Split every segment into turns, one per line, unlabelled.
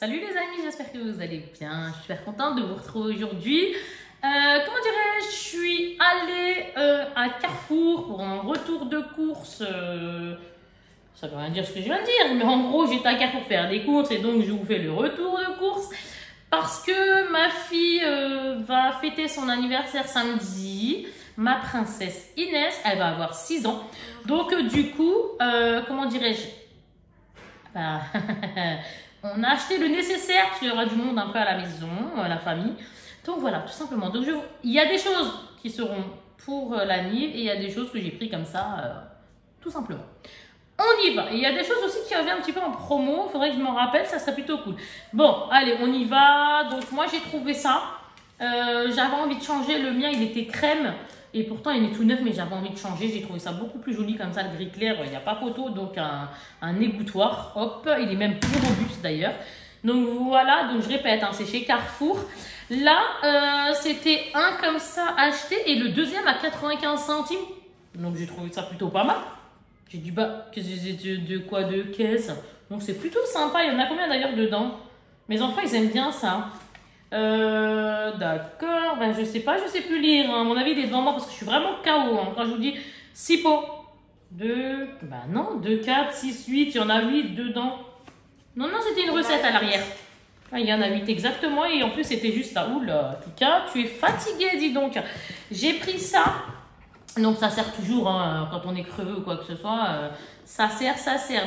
Salut les amis, j'espère que vous allez bien. Je suis super contente de vous retrouver aujourd'hui. Comment dirais-je, je suis allée à Carrefour pour un retour de course. Ça veut rien dire ce que je viens de dire, mais en gros, j'étais à Carrefour faire des courses et donc je vous fais le retour de course parce que ma fille va fêter son anniversaire samedi. Ma princesse Inès, elle va avoir 6 ans. Donc du coup, comment dirais-je, bah, on a acheté le nécessaire parce qu'il y aura du monde un peu à la maison, la famille. Donc voilà, tout simplement. Donc il y a des choses qui seront pour la Nive et il y a des choses que j'ai pris comme ça, tout simplement. On y va. Et il y a des choses aussi qui reviennent un petit peu en promo. Il faudrait que je m'en rappelle, ça serait plutôt cool. Bon, allez, on y va. Donc moi, j'ai trouvé ça. J'avais envie de changer. Le mien, il était crème. Et pourtant, il est tout neuf, mais j'avais envie de changer. J'ai trouvé ça beaucoup plus joli comme ça, le gris clair. Il n'y a pas photo, donc un égouttoir. Hop, il est même plus robuste d'ailleurs. Donc voilà, donc je répète, hein, c'est chez Carrefour. Là, c'était un comme ça acheté et le deuxième à 95 centimes. Donc j'ai trouvé ça plutôt pas mal. J'ai dit, bah, de quoi, de caisse. Donc c'est plutôt sympa. Il y en a combien d'ailleurs dedans? Mes enfants, ils aiment bien ça. D'accord, ben je sais pas, je sais plus lire. Hein. À mon avis, il est devant moi parce que je suis vraiment KO. Hein. Quand je vous dis 6 pots, 2, ben non, 2, 4, 6, 8, il y en a 8 dedans. Non, c'était une recette à l'arrière. Ah, il y en a 8 exactement et en plus, c'était juste là. Oula, Pika, tu es fatiguée, dis donc. J'ai pris ça. Donc, ça sert toujours hein, quand on est crevé ou quoi que ce soit. Ça sert.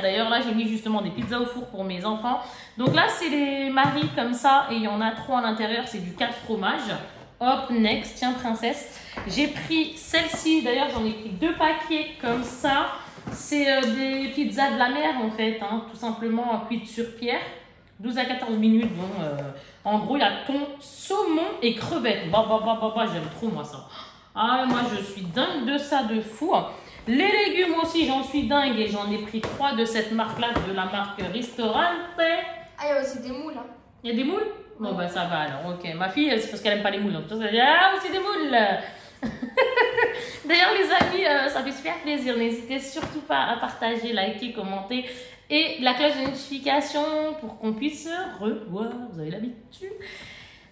D'ailleurs, là, j'ai mis justement des pizzas au four pour mes enfants. Donc là, c'est les maris comme ça. Et il y en a 3 à l'intérieur. C'est du 4 fromages. Hop, next. Tiens, princesse. J'ai pris celle-ci. D'ailleurs, j'en ai pris 2 paquets comme ça. C'est des pizzas de la mer, en fait. Hein, tout simplement cuites sur pierre. 12 à 14 minutes. Bon, en gros, il y a thon, saumon et crevettes. J'aime trop, moi, ça. Ah, moi, je suis dingue de ça, de fou. Les légumes aussi, j'en suis dingue et j'en ai pris 3 de cette marque-là, de la marque Ristorante.
Ah, il y a aussi des moules. Hein.
Il y a des moules? Bon, bah ça va alors, ok. Ma fille, c'est parce qu'elle aime pas les moules. Donc, elle dit, ah, aussi des moules. D'ailleurs, les amis, ça fait super plaisir. N'hésitez surtout pas à partager, liker, commenter et la cloche de notification pour qu'on puisse revoir. Vous avez l'habitude.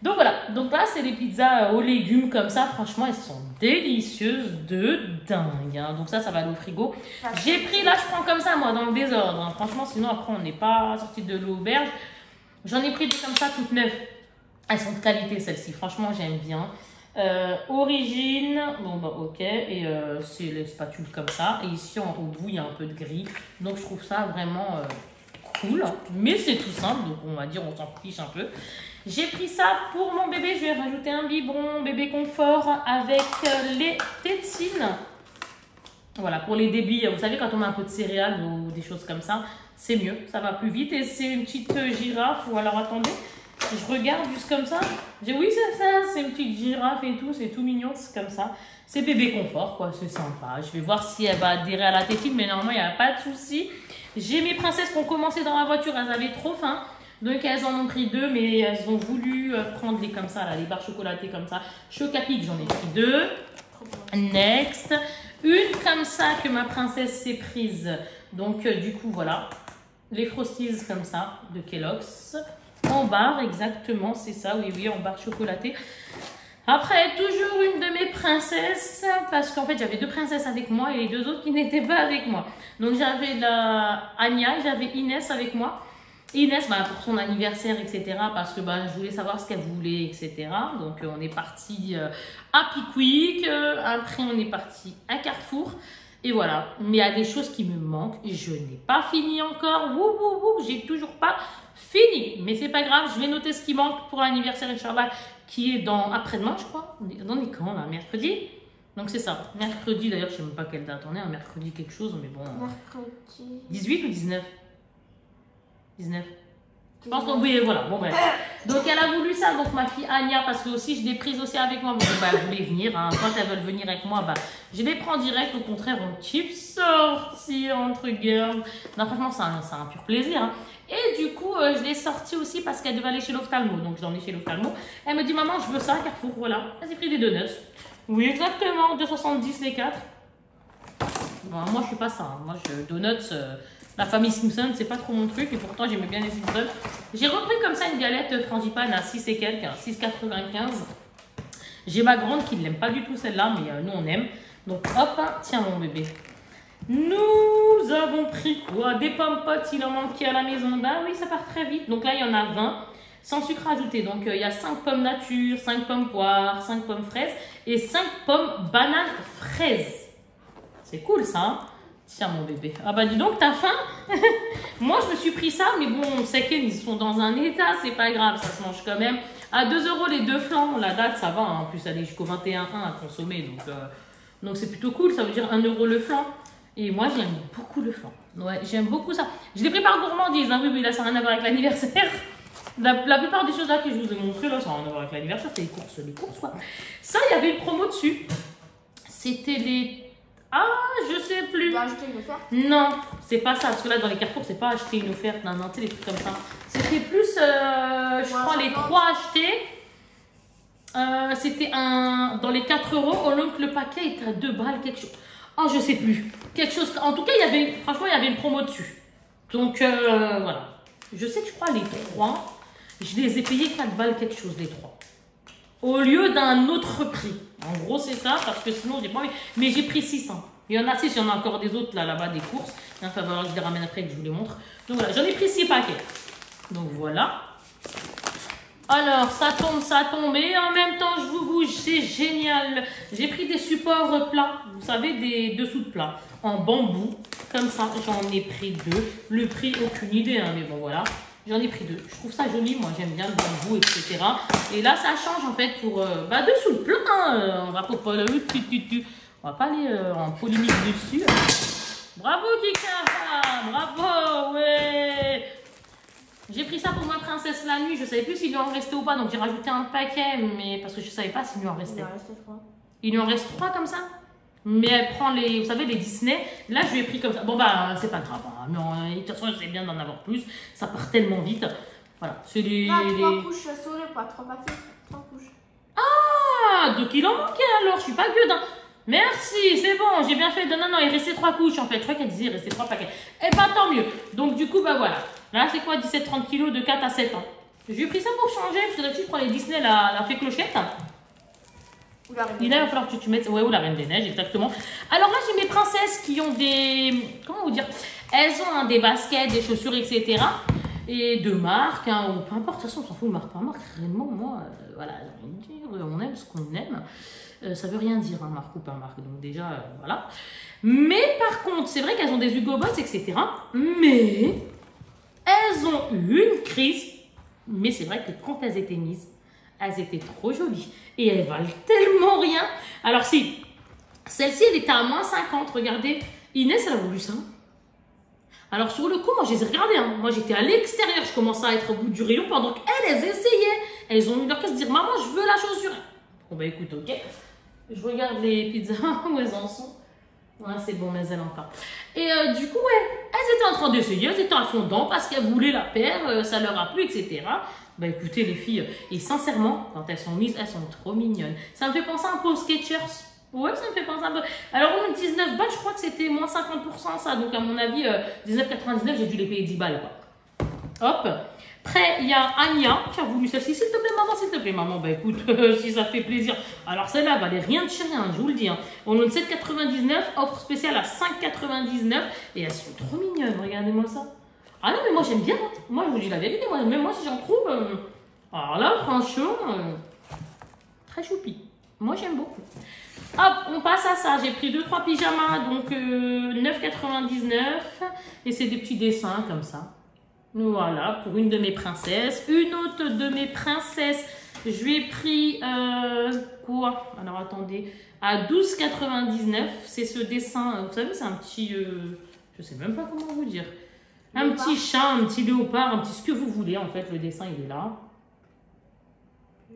Donc voilà, donc là c'est des pizzas aux légumes comme ça, franchement elles sont délicieuses de dingue, hein. Donc ça va aller au frigo. J'ai pris, là je prends comme ça moi dans le désordre, hein. Franchement sinon après on n'est pas sorti de l'auberge. J'en ai pris des comme ça toutes neuves, elles sont de qualité celles-ci, franchement j'aime bien. Origine, bon bah ok, et c'est les spatules comme ça, et ici au bout il y a un peu de gris, donc je trouve ça vraiment cool, hein. Mais c'est tout simple, donc on va dire on s'en fiche un peu. J'ai pris ça pour mon bébé, je vais rajouter un biberon bébé confort avec les tétines. Voilà, pour les débits, vous savez quand on met un peu de céréales ou des choses comme ça, c'est mieux, ça va plus vite. Et c'est une petite girafe, ou alors attendez, je regarde juste comme ça. Oui c'est ça, c'est une petite girafe et tout, c'est tout mignon, c'est comme ça. C'est bébé confort quoi, c'est sympa. Je vais voir si elle va adhérer à la tétine, mais normalement il n'y a pas de souci. J'ai mes princesses qui ont commencé dans la voiture, elles avaient trop faim. Donc elles en ont pris 2, mais elles ont voulu prendre les comme ça, là, les barres chocolatées comme ça. Chocapic, j'en ai pris 2. Next. Une comme ça que ma princesse s'est prise. Donc du coup, voilà. Les Frosties comme ça, de Kellogg's. En barre, exactement, c'est ça, oui, en barre chocolatée. Après, toujours une de mes princesses, parce qu'en fait, j'avais 2 princesses avec moi et les 2 autres qui n'étaient pas avec moi. Donc j'avais Anya, j'avais Inès avec moi. Inès, bah, pour son anniversaire, etc. Parce que bah, je voulais savoir ce qu'elle voulait, etc. Donc, on est parti à Pickwick. Après, on est parti à Carrefour. Et voilà. Mais il y a des choses qui me manquent. Je n'ai pas fini encore. J'ai toujours pas fini. Mais c'est pas grave. Je vais noter ce qui manque pour l'anniversaire, Inch'Allah, qui est après-demain, je crois. On est quand, là? Mercredi? Donc, c'est ça. Mercredi, d'ailleurs, je sais même pas quelle date on est. Un mercredi quelque chose, mais bon.
Mercredi.
18 ou 19? 19. Je pense qu'on oui, voilà, bon bref. Donc elle a voulu ça, donc ma fille Anya, parce que aussi je l'ai prise aussi avec moi. Bon, bah, elle voulait venir, hein. Quand elles veulent venir avec moi, bah, je les prends direct. Au contraire, on kiffe sortir entre girls. Non, franchement, c'est un pur plaisir. Hein. Et du coup, je l'ai sortie aussi parce qu'elle devait aller chez l'ophtalmo. Donc je l'ai emmenée chez l'ophtalmo. Elle me dit, maman, je veux ça à Carrefour, voilà. Elle s'est pris des donuts. Oui, exactement, 2,70 les 4. Bon, moi, je suis pas ça. Hein. Moi, donuts. La famille Simpson, c'est pas trop mon truc et pourtant j'aimais bien les Simpsons. J'ai repris comme ça une galette frangipane à 6 et quelques, 6,95. J'ai ma grande qui ne l'aime pas du tout celle-là, mais nous on aime. Donc hop, tiens mon bébé. Nous avons pris quoi? Des pommes potes, il en manquait à la maison. Bah oui, ça part très vite. Donc là, il y en a 20, sans sucre ajouté. Donc il y a 5 pommes nature, 5 pommes poires, 5 pommes fraises et 5 pommes bananes fraises. C'est cool ça, hein? Tiens mon bébé. Ah bah dis donc, t'as faim? Moi, je me suis pris ça, mais bon, c'est qu'ils sont dans un état, c'est pas grave, ça se mange quand même. À 2 € les deux flancs, la date, ça va. Hein. En plus, elle est jusqu'au 21,1 à consommer. Donc c'est plutôt cool, ça veut dire 1 € le flanc. Et moi, j'aime beaucoup le flan. Ouais, j'aime beaucoup ça. Je l'ai pris par gourmandise. Hein. Oui, mais là, ça n'a rien à voir avec l'anniversaire. La plupart des choses là que je vous ai montrées, là, ça n'a rien à voir avec l'anniversaire. C'est les courses, quoi. Ça, il y avait une promo dessus. C'était les... Ah, je sais plus.
Tu dois acheter une offerte?
Non, c'est pas ça. Parce que là, dans les Carrefour, c'est pas acheter une offerte. Non, tu sais, les trucs comme ça. C'était plus, je crois, les 3 achetés. C'était dans les 4 €, au lieu que le paquet était à 2 balles, quelque chose. Oh, je sais plus. Quelque chose. En tout cas, franchement, il y avait une promo dessus. Donc, voilà. Je sais que je crois les 3, je les ai payés 4 balles quelque chose, les 3. Au lieu d'un autre prix. En gros, c'est ça, parce que sinon, j'ai pas envie. Mais j'ai pris 600. Il y en a 6, il y en a encore des autres là-bas, des courses. Il va falloir que je les ramène après et que je vous les montre. Donc voilà, j'en ai pris 6 paquets. Donc voilà. Alors, ça tombe, et en même temps, je vous bouge, c'est génial. J'ai pris des supports plats, vous savez, des dessous de plats, en bambou, comme ça, j'en ai pris 2. Le prix, aucune idée, hein, mais bon, voilà. J'en ai pris 2. Je trouve ça joli, moi, j'aime bien le bambou, etc. Et là, ça change, en fait, pour, dessous de plat, on va pas aller en polémique dessus. Bravo, Kika, bravo, ouais. J'ai pris ça pour ma princesse la nuit, je savais plus s'il lui en restait ou pas, donc j'ai rajouté un paquet, mais parce que je savais pas s'il lui en restait.
Il en reste 3.
Il lui en reste 3 comme ça? Mais elle prend les, vous savez, les Disney, là je lui ai pris comme ça. Bon bah, c'est pas grave, hein. Mais de toute façon, c'est bien d'en avoir plus, ça part tellement vite. Voilà, c'est les...
3 couches saurées, pas 3 paquets, 3 couches.
Ah, donc il en manquait alors, je suis pas gueude, hein. Merci, c'est bon, j'ai bien fait. Non, il restait 3 couches en fait. Je crois qu'elle disait il restait 3 paquets. Eh ben tant mieux. Donc du coup, bah voilà. Là, c'est quoi 17-30 kilos de 4 à 7 ans. J'ai pris ça pour changer, parce que d'habitude, je prends les Disney, la fée clochette.
Ou la reine
Il va falloir que tu mettes. Ouais, ou la Reine des Neiges, exactement. Alors là, j'ai mes princesses qui ont des. Comment vous dire? Elles ont hein, des baskets, des chaussures, etc. Et de marque, hein, ou peu importe. De toute façon, on s'en fout de marque par marque. Réellement, moi, voilà, j'ai envie de dire, on aime ce qu'on aime. Ça veut rien dire, hein, marque ou pas marque. Donc déjà, voilà. Mais par contre, c'est vrai qu'elles ont des Hugo Boss, etc. Mais elles ont eu une crise. Mais c'est vrai que quand elles étaient mises, elles étaient trop jolies. Et elles valent tellement rien. Alors si, celle-ci, elle était à moins 50. Regardez, Inès, elle a voulu ça. Alors sur le coup, moi, je les ai regardées. Hein. Moi, j'étais à l'extérieur. Je commençais à être au bout du rayon pendant qu'elles, elles essayaient. Elles ont eu leur cas de se dire, maman, je veux la chaussure. Bon, bah écoute, ok. Je regarde les pizzas où elles en sont. Ouais, c'est bon, mais elles encore. Et du coup, ouais, elles étaient en train d'essayer, elles étaient à fond dedans parce qu'elles voulaient la paire, ça leur a plu, etc. Bah écoutez, les filles, et sincèrement, quand elles sont mises, elles sont trop mignonnes. Ça me fait penser un peu aux Skechers. Ouais, ça me fait penser un peu. Alors, au 19 balles, je crois que c'était moins 50% ça. Donc, à mon avis, 19,99, j'ai dû les payer 10 balles, quoi. Hop. Après, il y a Anya qui a voulu celle-ci. S'il te plaît, maman, s'il te plaît, maman. Bah écoute, si ça te fait plaisir. Alors celle-là, valait rien de chez rien, je vous le dis. Hein. On a 7,99, offre spéciale à 5,99. Et elles sont trop mignonnes, regardez-moi ça. Ah non, mais moi j'aime bien. Hein. Moi, je vous dis la vérité. Moi, même moi, si j'en trouve. Alors là, franchement, très choupi. Moi, j'aime beaucoup. Hop, on passe à ça. J'ai pris 2-3 pyjamas, donc 9,99. Et c'est des petits dessins comme ça. Voilà, pour une de mes princesses. Une autre de mes princesses, je lui ai pris quoi? Alors attendez, à 12,99. C'est ce dessin, vous savez, c'est un petit, je sais même pas comment vous dire. Un léopard. Petit chat, un petit léopard, un petit ce que vous voulez. En fait, le dessin, il est là.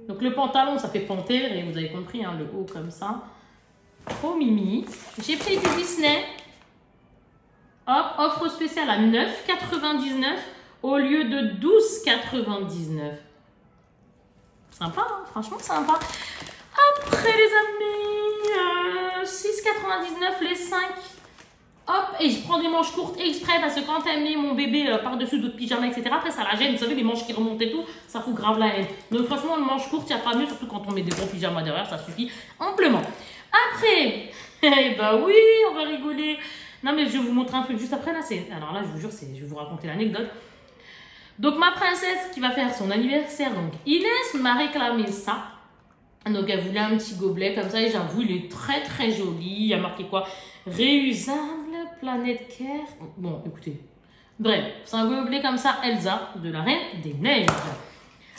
Donc le pantalon, ça fait panthère, et vous avez compris, hein, le haut comme ça. Trop mimi. J'ai pris du Disney. Hop, offre spéciale à 9,99. Au lieu de 12,99. Sympa, hein, franchement sympa. Après les amis, 6,99 les 5. Hop, et je prends des manches courtes exprès parce que quand elle met mon bébé par-dessus d'autres pyjamas, etc., après ça la gêne. Vous savez, les manches qui remontent et tout, ça fout grave la haine. Donc franchement, une manche courte, il n'y a pas mieux, surtout quand on met des gros pyjamas derrière, ça suffit amplement. Après, eh ben oui, on va rigoler. Non mais je vais vous montrer un truc juste après là. Alors là, je vous jure, je vais vous raconter l'anecdote. Donc ma princesse qui va faire son anniversaire, donc Inès m'a réclamé ça. Donc elle voulait un petit gobelet comme ça et j'avoue, il est très très joli. Il y a marqué quoi? Réusable, planète Care. Bon, écoutez. Bref, c'est un gobelet comme ça, Elsa, de la Reine des Neiges.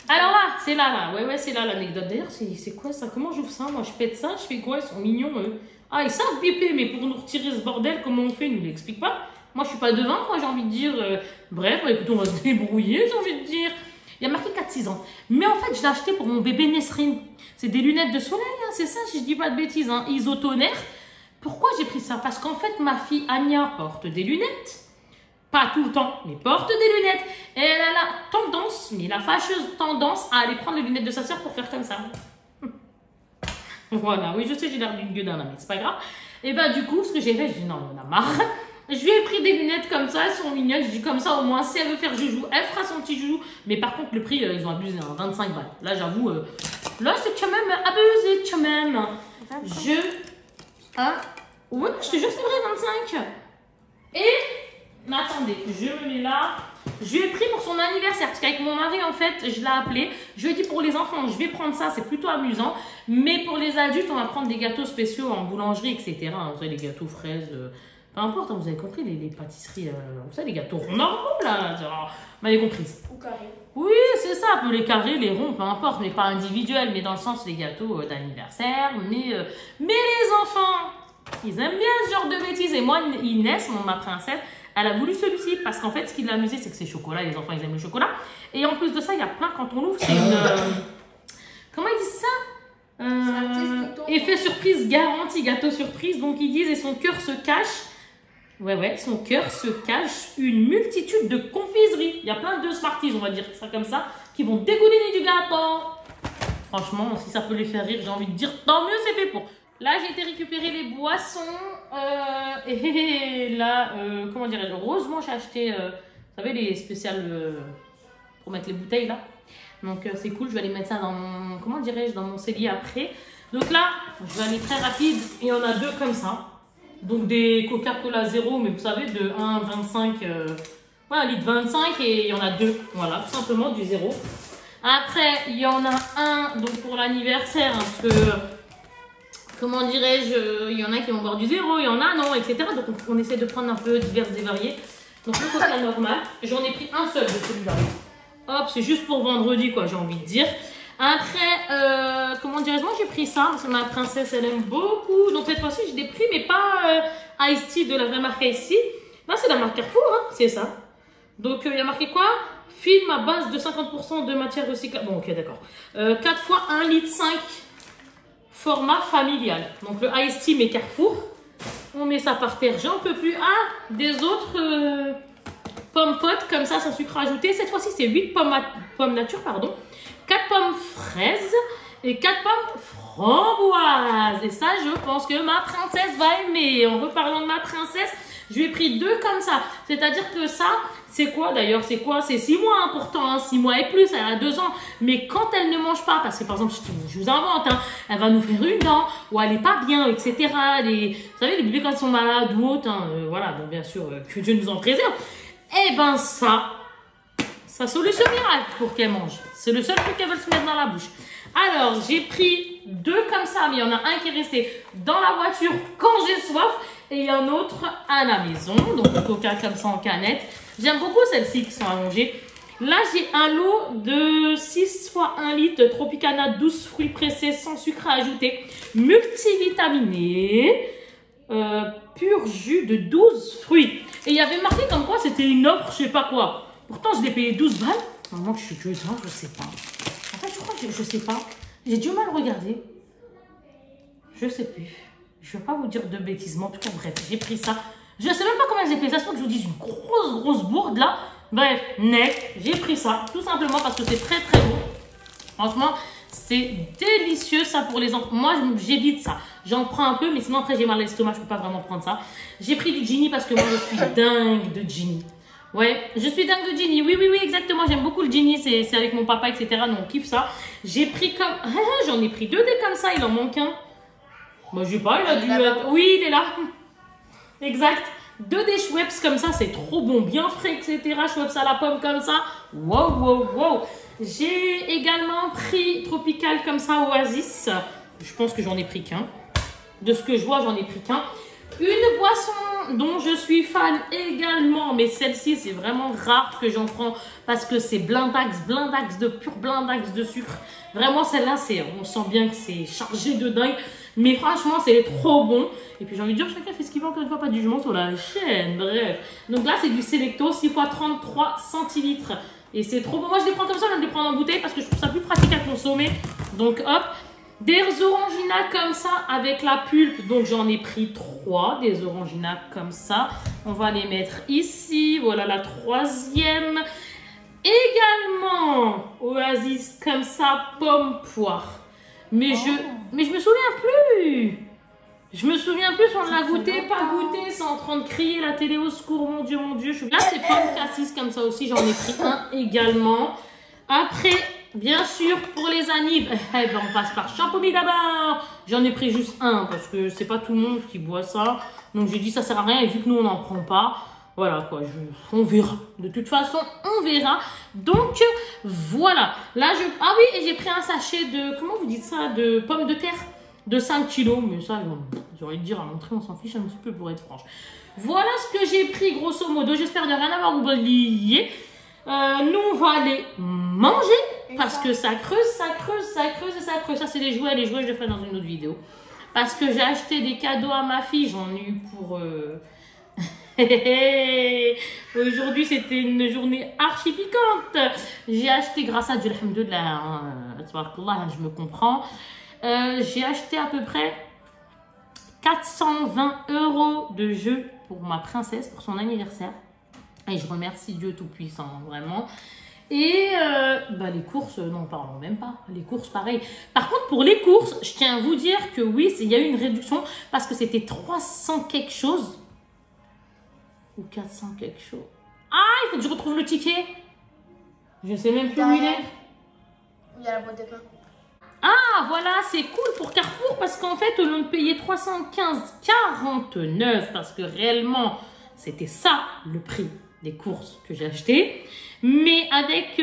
Alors là, c'est là. Ouais, c'est là l'anecdote. D'ailleurs, c'est quoi ça? Comment j'ouvre ça? Moi, je pète ça, je fais quoi? Ils sont mignons, eux. Ah, ils savent biper, mais pour nous retirer ce bordel, comment on fait? Ils nous l'expliquent pas. Moi, je suis pas devant, moi, j'ai envie de dire. Bref, bah, écoute, on va se débrouiller, j'ai envie de dire. Il y a marqué 4-6 ans. Mais en fait, je l'ai acheté pour mon bébé Nesrine. C'est des lunettes de soleil, hein, c'est ça, si je dis pas de bêtises, hein, isotonaire. Pourquoi j'ai pris ça? Parce qu'en fait, ma fille Anya porte des lunettes. Pas tout le temps, mais porte des lunettes. Et elle a la tendance, mais la fâcheuse tendance à aller prendre les lunettes de sa soeur pour faire comme ça. Voilà, oui, je sais, j'ai l'air d'une gueudin, mais c'est pas grave. Et bah, du coup, ce que j'ai fait, j'ai dit non, on en a marre. Je lui ai pris des lunettes comme ça, elles sont mignonnes. Je dis comme ça, au moins, si elle veut faire joujou, elle fera son petit joujou. Mais par contre, le prix, ils ont abusé, hein, 25 balles. Là, j'avoue, là, c'est quand même abusé, quand même. Ouais, je te jure, c'est vrai, 25. Mais attendez, je me mets là. Je lui ai pris pour son anniversaire, parce qu'avec mon mari, en fait, je l'ai appelé. Je lui ai dit pour les enfants, je vais prendre ça, c'est plutôt amusant. Mais pour les adultes, on va prendre des gâteaux spéciaux en boulangerie, etc. Vous savez, les gâteaux fraises, peu importe, vous avez compris, les pâtisseries, vous savez, les gâteaux normaux, là. Vous m'avez compris.
Ou carré.
Oui, c'est ça, un peu les carrés, les ronds, peu importe, mais pas individuels, mais dans le sens des gâteaux d'anniversaire. Mais les enfants, ils aiment bien ce genre de bêtises. Et moi, Inès, ma princesse, elle a voulu celui-ci parce qu'en fait, ce qui l'a amusé, c'est que c'est chocolat. Les enfants, ils aiment le chocolat. Et en plus de ça, il y a plein, quand on l'ouvre, c'est une. Comment ils disent ça? Effet surprise garanti, gâteau surprise. Donc, ils disent, et son cœur se cache. Ouais, son cœur se cache une multitude de confiseries. Il y a plein de Smarties, on va dire ça comme ça, qui vont dégouliner du gâteau. Franchement, si ça peut les faire rire, j'ai envie de dire, tant mieux, c'est fait pour. Là, j'ai été récupérer les boissons. Et là, comment dirais-je? Heureusement, j'ai acheté, vous savez, les spéciales pour mettre les bouteilles là. Donc, c'est cool. Je vais aller mettre ça dans mon, comment dirais-je, dans mon cellier après. Donc là, je vais aller très rapide. Et il y en a deux comme ça. Donc, des Coca-Cola 0, mais vous savez, de 1,25, ouais, 1,25 litre. Et il y en a deux. Voilà, tout simplement du 0. Après, il y en a un donc pour l'anniversaire, hein, parce que. Comment dirais-je, il y en a qui vont boire du 0, il y en a non, etc. Donc on essaie de prendre un peu divers et variés. Donc le coca normal, j'en ai pris un seul de celui-là. Hop, c'est juste pour vendredi quoi, j'ai envie de dire. Après, comment dirais-je, moi j'ai pris ça, parce que ma princesse elle aime beaucoup. Donc cette fois-ci j'ai des prix, mais pas Ice Tea de la vraie marque Ice Tea. Là c'est la marque Carrefour, hein, c'est ça. Donc il y a marqué quoi? Film à base de 50% de matière recyclable. Bon ok d'accord. 4 fois 1,5 litre. Format familial. Donc le Ice Tea mais Carrefour. On met ça par terre. J'en peux plus. Ah, des autres pommes potes comme ça sans sucre ajouté. Cette fois-ci c'est 8 pommes nature, pardon. 4 pommes fraises et 4 pommes framboises. Et ça, je pense que ma princesse va aimer. En reparlant de ma princesse, je lui ai pris 2 comme ça. C'est-à-dire que ça, c'est quoi d'ailleurs? C'est quoi? C'est 6 mois hein, pourtant, hein, 6 mois et plus, elle a 2 ans. Mais quand elle ne mange pas, parce que par exemple, je vous invente, hein, elle va nous faire une dent, ou elle n'est pas bien, etc. Vous savez, les bébés quand ils sont malades ou autres, hein, voilà, donc bien sûr, que Dieu nous en préserve. Eh ben ça solution miracle pour qu'elle mange. C'est le seul truc qu'elle veut se mettre dans la bouche. Alors, j'ai pris 2 comme ça, mais il y en a un qui est resté dans la voiture quand j'ai soif. Et il y a un autre à la maison. Donc, le coca comme ça en canette. J'aime beaucoup celles-ci qui sont allongées. Là, j'ai un lot de 6 fois 1 litre Tropicana 12 fruits pressés sans sucre à ajouter. Multivitaminé. Pur jus de 12 fruits. Et il y avait marqué comme quoi c'était une offre, je sais pas quoi. Pourtant, je l'ai payé 12 balles. Maman, je suis curieuse, je sais pas. En fait, je crois que je sais pas. J'ai du mal à regarder. Je sais plus. Je ne vais pas vous dire de bêtises, mais en tout cas, bref, j'ai pris ça. Je ne sais même pas comment j'ai pris ça. C'est pas que je vous dise une grosse bourde là. Bref, j'ai pris ça. Tout simplement parce que c'est très beau. Franchement, C'est délicieux ça pour les enfants. Moi, j'évite ça. J'en prends un peu, mais sinon après j'ai mal à l'estomac, je peux pas vraiment prendre ça. J'ai pris du Ginny parce que moi je suis dingue de Ginny. Ouais, je suis dingue de Ginny. Oui, exactement. J'aime beaucoup le Ginny. C'est avec mon papa, etc. Donc on kiffe ça. J'ai pris comme... J'en ai pris 2 dés comme ça. Il en manque un. Moi, je sais pas, il a dû être... Oui, il est là. Exact. 2 dés Schweppes comme ça, c'est trop bon. Bien frais, etc. Schweppes à la pomme comme ça. Wow. J'ai également pris Tropical comme ça, Oasis. Je pense que j'en ai pris qu'un. De ce que je vois, j'en ai pris qu'un. Une boisson dont je suis fan également, mais celle-ci, c'est vraiment rare que j'en prends parce que c'est blindax de pur blindax de sucre. Vraiment, celle-là, on sent bien que c'est chargé de dingue. Mais franchement, c'est trop bon. Et puis, j'ai envie de dire, chacun fait ce qu'il veut, encore une fois, pas de jugement sur la chaîne. Bref. Donc là, c'est du Selecto, 6 x 33 centilitres. Et c'est trop bon. Moi, je les prends comme ça, je vais les prendre en bouteille parce que je trouve ça plus pratique à consommer. Donc, hop. Des oranginas comme ça avec la pulpe. Donc, j'en ai pris 3. Des oranginas comme ça. On va les mettre ici. Voilà la 3e. Également, Oasis comme ça, pomme, poire. Mais je me souviens plus. Je me souviens plus si on l'a goûté, pas goûté, c'est en train de crier la télé au secours, mon Dieu. Là, c'est pomme cassis comme ça aussi, j'en ai pris un également. Après, bien sûr, pour les annives, on passe par Champomy d'abord. J'en ai pris juste un parce que c'est pas tout le monde qui boit ça. Donc j'ai dit ça sert à rien et vu que nous on n'en prend pas, voilà quoi, on verra. De toute façon, on verra. Donc voilà. Là, ah oui, et j'ai pris un sachet de, comment vous dites ça, de pommes de terre de 5 kilos. Mais ça, j'ai envie de dire à l'entrée, on s'en fiche un petit peu pour être franche. Voilà ce que j'ai pris grosso modo. J'espère ne rien avoir oublié. Nous, on va aller manger parce que ça creuse. Ça, c'est les jouets. Les jouets, je le ferai dans une autre vidéo. Parce que j'ai acheté des cadeaux à ma fille. J'en ai eu pour... Aujourd'hui, c'était une journée archi piquante. J'ai acheté, grâce à Dieu, alhamdoulilah, je me comprends. J'ai acheté à peu près 420 € de jeux pour ma princesse, pour son anniversaire. Et je remercie Dieu Tout-Puissant, vraiment. Et les courses, non, parlons même pas. Les courses, pareil. Par contre, pour les courses, je tiens à vous dire que oui, il y a eu une réduction parce que c'était 300 quelque chose. Ou 400 quelque chose. Ah, il faut que je retrouve le ticket. Je sais même plus où il est.
Il y a la boîte de pain.
Ah, voilà, c'est cool pour Carrefour parce qu'en fait, au lieu de payer 315,49 parce que réellement, c'était ça le prix des courses que j'ai acheté. Mais avec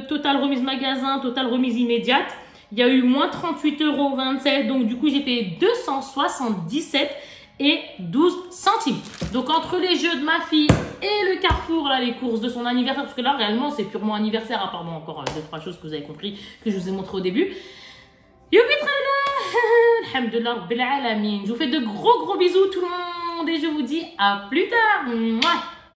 Total Remise Magasin, Total Remise Immédiate, il y a eu moins 38,27 €. Donc, du coup, j'ai payé 277 et 12 centimes. Donc, entre les jeux de ma fille et le Carrefour, là, les courses de son anniversaire, parce que là, réellement, c'est purement anniversaire, à part bon, encore 2-3 choses que vous avez compris, que je vous ai montré au début. Youpi Trallah, alhamdoulilah rabbil alamin. Je vous fais de gros bisous tout le monde et je vous dis à plus tard. Mouah.